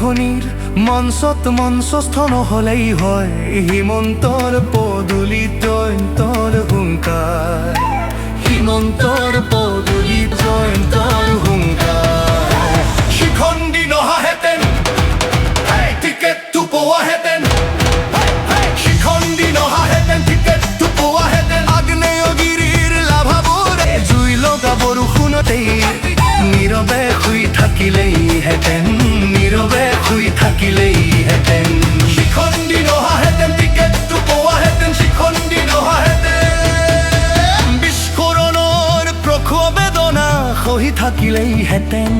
লিখনিৰ মঞ্চত মঞ্চস্থ নহলেই হয় হিমন্তৰ পদূলিত জয়ন্তৰ হুংকাৰ হিমন্তৰ পদূলিত জয়ন্তৰ হুংকাৰ শিখণ্ডী নহাহেঁতেন টিকেটটো পোৱাহেঁতেন শিখণ্ডী নহাহেঁতেন টিকেটটো পোৱাহেঁতেন আগ্নেয়গিৰিৰ লাভাবোৰে জুই লগা বৰষুণতেই নীৰৱে শুই থাকিলেইহেঁতেন নীৰৱে শুই থাকিলেইহেঁতেন শিখণ্ডী নহাহেঁতেন টিকেটটো পোৱাহেঁতেন শিখণ্ডী নহাহেঁতেন বিস্ফোৰণৰ প্ৰখৰ বেদনা সহি থাকিলেইহেঁতেন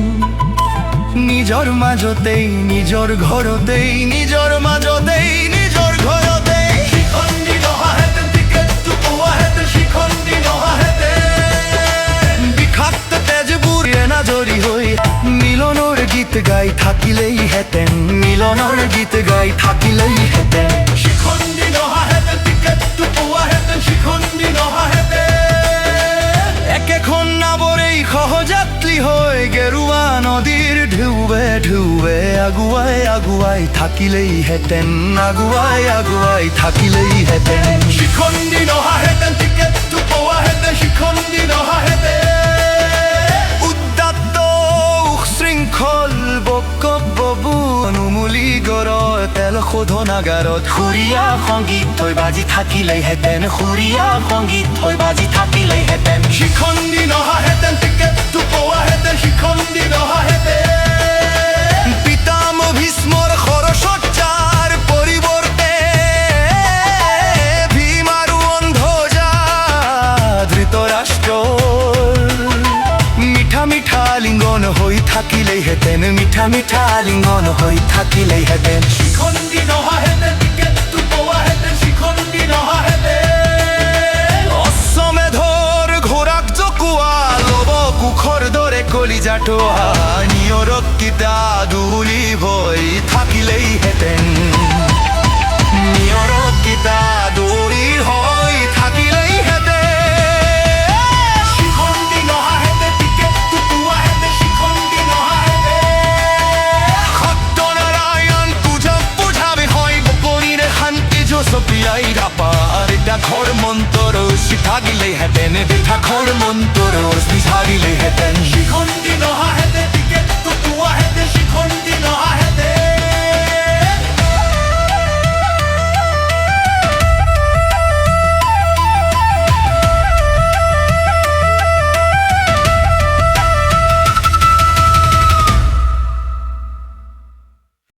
নিজৰ মাজতেই নিজৰ ঘৰতেই নিজৰ মাজতেই নিজৰ ঘৰতেই শিখণ্ডী নহাহেঁতেন টিকেটটো পোৱাহেঁতেন শিখণ্ডী নহাহেঁতেন বিষাক্ত তেজবোৰ এনাজৰি হৈ মিলনৰ গীত গাই থাকিলেইহেঁতেন মিলনৰ গীত গাই থাকিলেইহেঁতেন শিখণ্ডী নহাহেঁতেন টিকেটটো পোৱাহেঁতেন শিখণ্ডী নহাহেঁতেন একেখন নাৱৰেই সহযাত্ৰী হৈ গেৰুৱা নদীৰ ঢৌৱে ঢৌৱে আগুৱাই আগুৱাই থাকিলেইহেঁতেন আগুৱাই আগুৱাই থাকিলেইহেঁতেন শিখণ্ডী নহাহেঁতেন টিকেটটো পোৱাহেঁতেন শিখণ্ডী নহাহেঁতেন উদ্দাত উশৃংখল বক্তব্যবোৰ অনুমূলি গড় তেল শোধনাগাৰত সুৰীয়া সংগীত হৈ বাজি থাকিলেইহেঁতেন সুৰীয়া সংগীত হৈ বাজি থাকিলেইহেঁতেন শিখণ্ডী নহাহেঁতেন টিকেটটো পোৱাহেঁতেন শিখণ্ডী নহাহেঁতেন পিতাম ভীষ্মৰ সৰসজ্জাৰ পৰিৱৰ্তে ভীম আৰু অন্ধজা ধৃতৰাষ্ট্ৰৰ মিঠা মিঠা লিংগন হৈ থাকিলেইহেঁতেন মিঠা মিঠা লিংগন হৈ থাকিলেইহেঁতেন শিখণ্ডী নহাহেঁতেন টিকেটটো পোৱাহেঁতেন শিখণ্ডী নহাহেঁতেন অশ্বমেধৰ ঘোঁৰাক জকোৱা লব কুশৰ দৰে কলিজাটোৱা নিয়ৰক কিতা দুলি হৈ থাকিলেইহেঁতেন নিয়ৰক কিতা দুলি হৈ থাকিলেইহেঁতেন শিখণ্ডী নহাহেঁতেন টিকেটটো পোৱাহেঁতেন শিখণ্ডী নহাহেঁতেন সত্যনাৰায়ণ পূজক বুঝা বিষয় গোপনীৰে শান্তি জোচপিয়াই ৰাপাৰ এটা ঘৰ মন্তৰ থাকিলেইহেঁতেন এটা ঘৰ মন্তৰ থাকিলেইহেঁতেন শিখণ্ডী